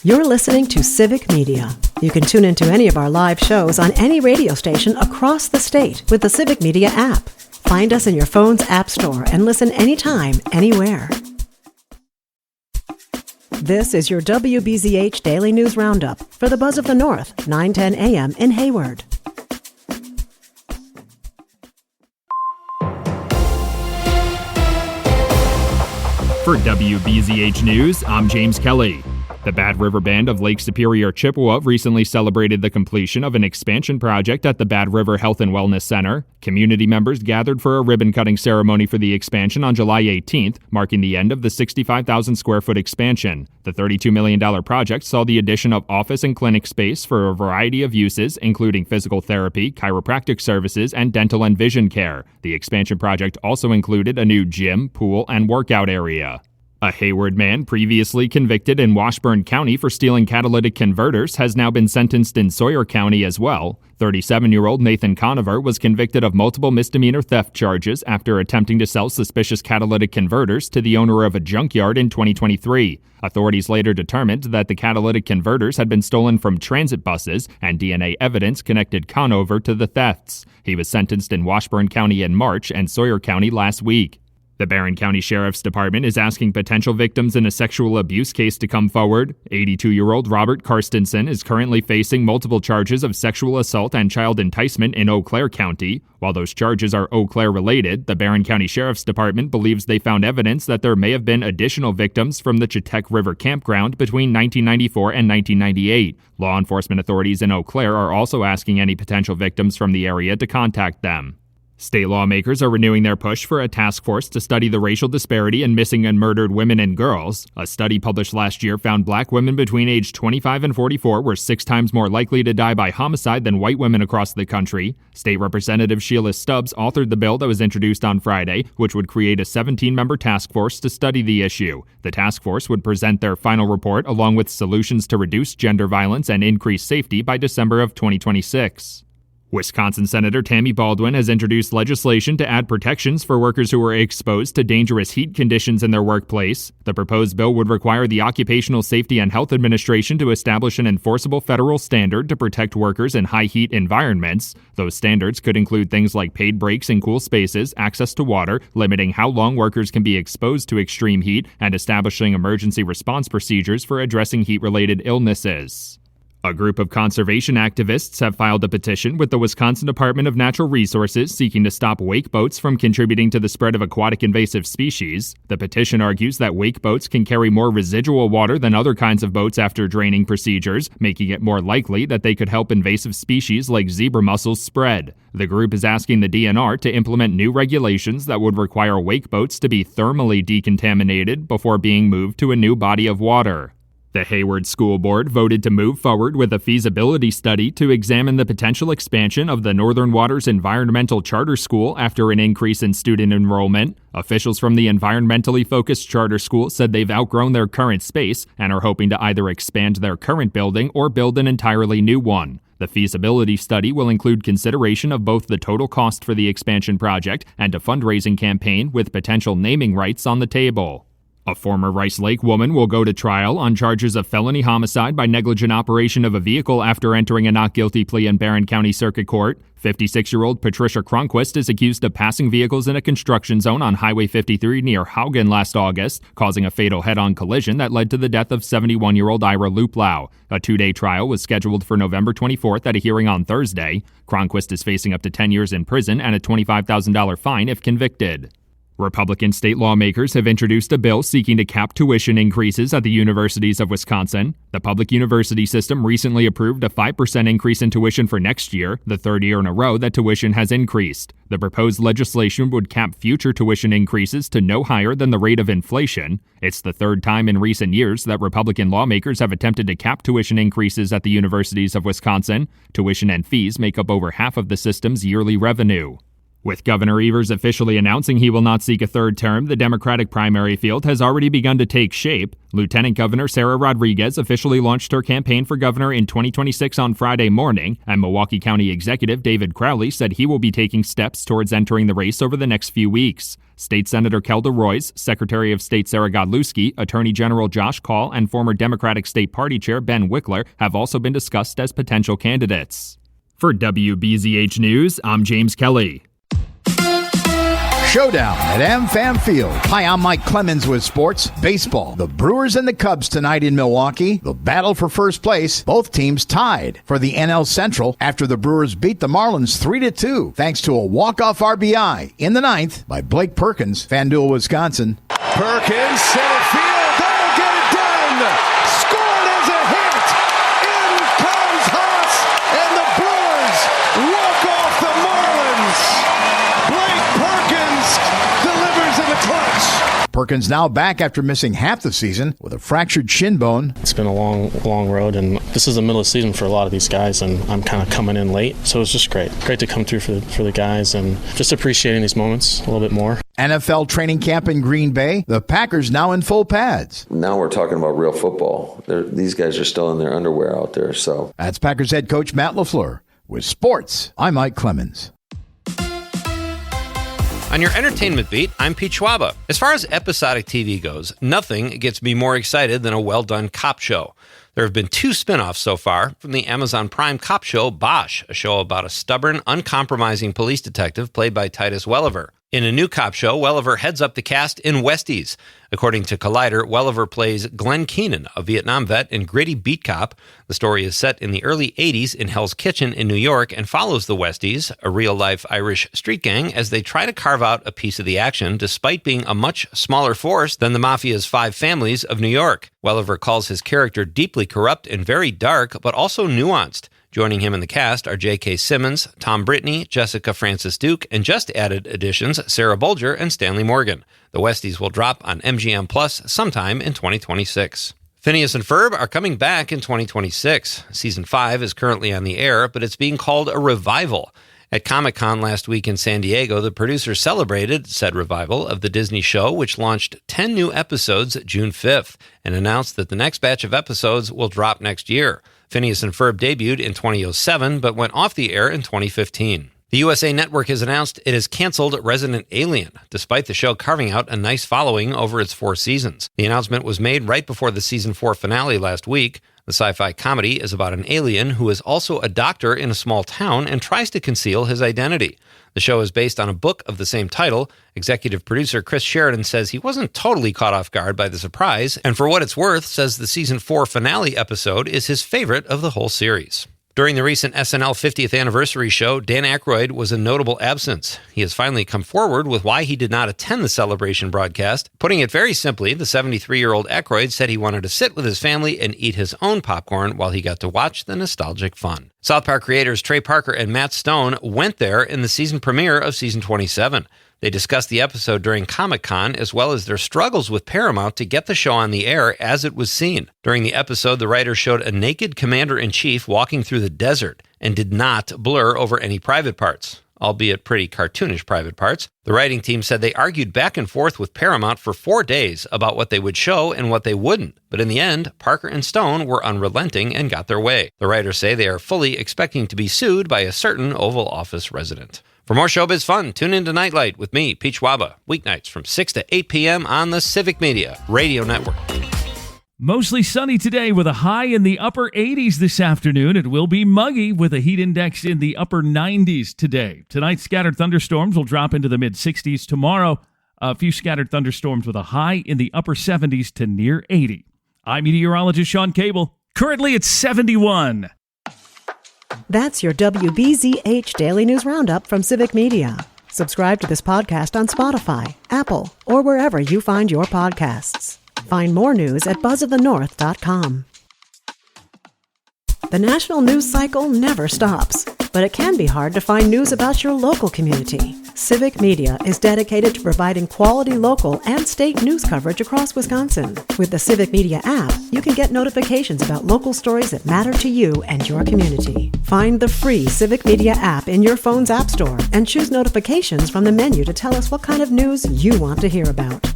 You're listening to Civic Media. You can tune into any of our live shows on any radio station across the state with the Civic Media app. Find us in your phone's app store and listen anytime, anywhere. This is your WBZH Daily News Roundup for the Buzz of the North, 9:10 a.m. in Hayward. For WBZH News, I'm James Kelly. The Bad River Band of Lake Superior, Chippewa recently celebrated the completion of an expansion project at the Bad River Health and Wellness Center. Community members gathered for a ribbon-cutting ceremony for the expansion on July 18th, marking the end of the 65,000-square-foot expansion. The $32 million project saw the addition of office and clinic space for a variety of uses, including physical therapy, chiropractic services, and dental and vision care. The expansion project also included a new gym, pool, and workout area. A Hayward man previously convicted in Washburn County for stealing catalytic converters has now been sentenced in Sawyer County as well. 37-year-old Nathan Conover was convicted of multiple misdemeanor theft charges after attempting to sell suspicious catalytic converters to the owner of a junkyard in 2023. Authorities later determined that the catalytic converters had been stolen from transit buses, and DNA evidence connected Conover to the thefts. He was sentenced in Washburn County in March and Sawyer County last week. The Barron County Sheriff's Department is asking potential victims in a sexual abuse case to come forward. 82-year-old Robert Karstensen is currently facing multiple charges of sexual assault and child enticement in Eau Claire County. While those charges are Eau Claire related, the Barron County Sheriff's Department believes they found evidence that there may have been additional victims from the Chetek River campground between 1994 and 1998. Law enforcement authorities in Eau Claire are also asking any potential victims from the area to contact them. State lawmakers are renewing their push for a task force to study the racial disparity in missing and murdered women and girls. A study published last year found black women between age 25 and 44 were 6 times more likely to die by homicide than white women across the country. State Representative Sheila Stubbs authored the bill that was introduced on Friday, which would create a 17-member task force to study the issue. The task force would present their final report along with solutions to reduce gender violence and increase safety by December of 2026. Wisconsin Senator Tammy Baldwin has introduced legislation to add protections for workers who are exposed to dangerous heat conditions in their workplace. The proposed bill would require the Occupational Safety and Health Administration to establish an enforceable federal standard to protect workers in high-heat environments. Those standards could include things like paid breaks in cool spaces, access to water, limiting how long workers can be exposed to extreme heat, and establishing emergency response procedures for addressing heat-related illnesses. A group of conservation activists have filed a petition with the Wisconsin Department of Natural Resources seeking to stop wake boats from contributing to the spread of aquatic invasive species. The petition argues that wake boats can carry more residual water than other kinds of boats after draining procedures, making it more likely that they could help invasive species like zebra mussels spread. The group is asking the DNR to implement new regulations that would require wake boats to be thermally decontaminated before being moved to a new body of water. The Hayward School Board voted to move forward with a feasibility study to examine the potential expansion of the Northern Waters Environmental Charter School after an increase in student enrollment. Officials from the environmentally focused charter school said they've outgrown their current space and are hoping to either expand their current building or build an entirely new one. The feasibility study will include consideration of both the total cost for the expansion project and a fundraising campaign with potential naming rights on the table. A former Rice Lake woman will go to trial on charges of felony homicide by negligent operation of a vehicle after entering a not guilty plea in Barron County Circuit Court. 56-year-old Patricia Cronquist is accused of passing vehicles in a construction zone on Highway 53 near Haugen last August, causing a fatal head-on collision that led to the death of 71-year-old Ira Luplau. A 2-day trial was scheduled for November 24th at a hearing on Thursday. Cronquist is facing up to 10 years in prison and a $25,000 fine if convicted. Republican state lawmakers have introduced a bill seeking to cap tuition increases at the universities of Wisconsin. The public university system recently approved a 5% increase in tuition for next year, the third year in a row that tuition has increased. The proposed legislation would cap future tuition increases to no higher than the rate of inflation. It's the third time in recent years that Republican lawmakers have attempted to cap tuition increases at the universities of Wisconsin. Tuition and fees make up over half of the system's yearly revenue. With Governor Evers officially announcing he will not seek a third term, the Democratic primary field has already begun to take shape. Lieutenant Governor Sarah Rodriguez officially launched her campaign for governor in 2026 on Friday morning, and Milwaukee County Executive David Crowley said he will be taking steps towards entering the race over the next few weeks. State Senator Kelda Royce, Secretary of State Sarah Godlewski, Attorney General Josh Kaul, and former Democratic State Party Chair Ben Wickler have also been discussed as potential candidates. For WBZH News, I'm James Kelly. Showdown at AmFam Field. Hi, I'm Mike Clemens with sports. Baseball. The Brewers and the Cubs tonight in Milwaukee. The battle for first place. Both teams tied for the NL Central after the Brewers beat the Marlins 3-2 thanks to a walk-off RBI in the ninth by Blake Perkins, Fanduel, Wisconsin. Perkins, center field. That'll get it done. Scored as a hit. In comes Haas, and the Brewers walk off the Marlins. Perkins now back after missing half the season with a fractured shin bone. It's been a long road, and this is the middle of the season for a lot of these guys, and I'm kind of coming in late, so it's just great to come through for the guys and just appreciating these moments a little bit more. NFL training camp in Green Bay. The Packers now in full pads. Now we're talking about real football. These guys are still in their underwear out there. So that's Packers head coach Matt LaFleur. With sports, I'm Mike Clemens. On your entertainment beat, I'm Pete Schwaba. As far as episodic TV goes, nothing gets me more excited than a well-done cop show. There have been 2 spin-offs so far from the Amazon Prime cop show Bosch, a show about a stubborn, uncompromising police detective played by Titus Welliver. In a new cop show, Welliver heads up the cast in Westies. According to Collider, Welliver plays Glenn Keenan, a Vietnam vet and gritty beat cop. The story is set in the early 80s in Hell's Kitchen in New York and follows the Westies, a real-life Irish street gang, as they try to carve out a piece of the action despite being a much smaller force than the Mafia's 5 families of New York. Welliver calls his character deeply corrupt and very dark, but also nuanced. Joining him in the cast are J.K. Simmons, Tom Brittney, Jessica Francis Duke, and just added additions Sarah Bolger and Stanley Morgan. The Westies will drop on MGM Plus sometime in 2026. Phineas and Ferb are coming back in 2026. Season 5 is currently on the air, but it's being called a revival. At Comic-Con last week in San Diego, the producers celebrated said revival of the Disney show, which launched 10 new episodes June 5th, and announced that the next batch of episodes will drop next year. Phineas and Ferb debuted in 2007, but went off the air in 2015. The USA Network has announced it has canceled Resident Alien, despite the show carving out a nice following over its 4 seasons. The announcement was made right before the season 4 finale last week. The sci-fi comedy is about an alien who is also a doctor in a small town and tries to conceal his identity. The show is based on a book of the same title. Executive producer Chris Sheridan says he wasn't totally caught off guard by the surprise, and for what it's worth, says the season 4 finale episode is his favorite of the whole series. During the recent SNL 50th anniversary show, Dan Aykroyd was a notable absence. He has finally come forward with why he did not attend the celebration broadcast. Putting it very simply, the 73-year-old Aykroyd said he wanted to sit with his family and eat his own popcorn while he got to watch the nostalgic fun. South Park creators Trey Parker and Matt Stone went there in the season premiere of season 27. They discussed the episode during Comic-Con, as well as their struggles with Paramount to get the show on the air as it was seen. During the episode, the writer showed a naked commander-in-chief walking through the desert and did not blur over any private parts, albeit pretty cartoonish private parts. The writing team said they argued back and forth with Paramount for 4 days about what they would show and what they wouldn't. But in the end, Parker and Stone were unrelenting and got their way. The writers say they are fully expecting to be sued by a certain Oval Office resident. For more showbiz fun, tune into Nightlight with me, Pete Schwaba, weeknights from 6 to 8 p.m. on the Civic Media Radio Network. Mostly sunny today with a high in the upper 80s this afternoon. It will be muggy with a heat index in the upper 90s today. Tonight, scattered thunderstorms will drop into the mid-60s. Tomorrow, a few scattered thunderstorms with a high in the upper 70s to near 80. I'm meteorologist Sean Cable. Currently, it's 71. That's your WBZH Daily News Roundup from Civic Media. Subscribe to this podcast on Spotify, Apple, or wherever you find your podcasts. Find more news at buzzofthenorth.com. The national news cycle never stops, but it can be hard to find news about your local community. Civic Media is dedicated to providing quality local and state news coverage across Wisconsin. With the Civic Media app, you can get notifications about local stories that matter to you and your community. Find the free Civic Media app in your phone's app store and choose notifications from the menu to tell us what kind of news you want to hear about.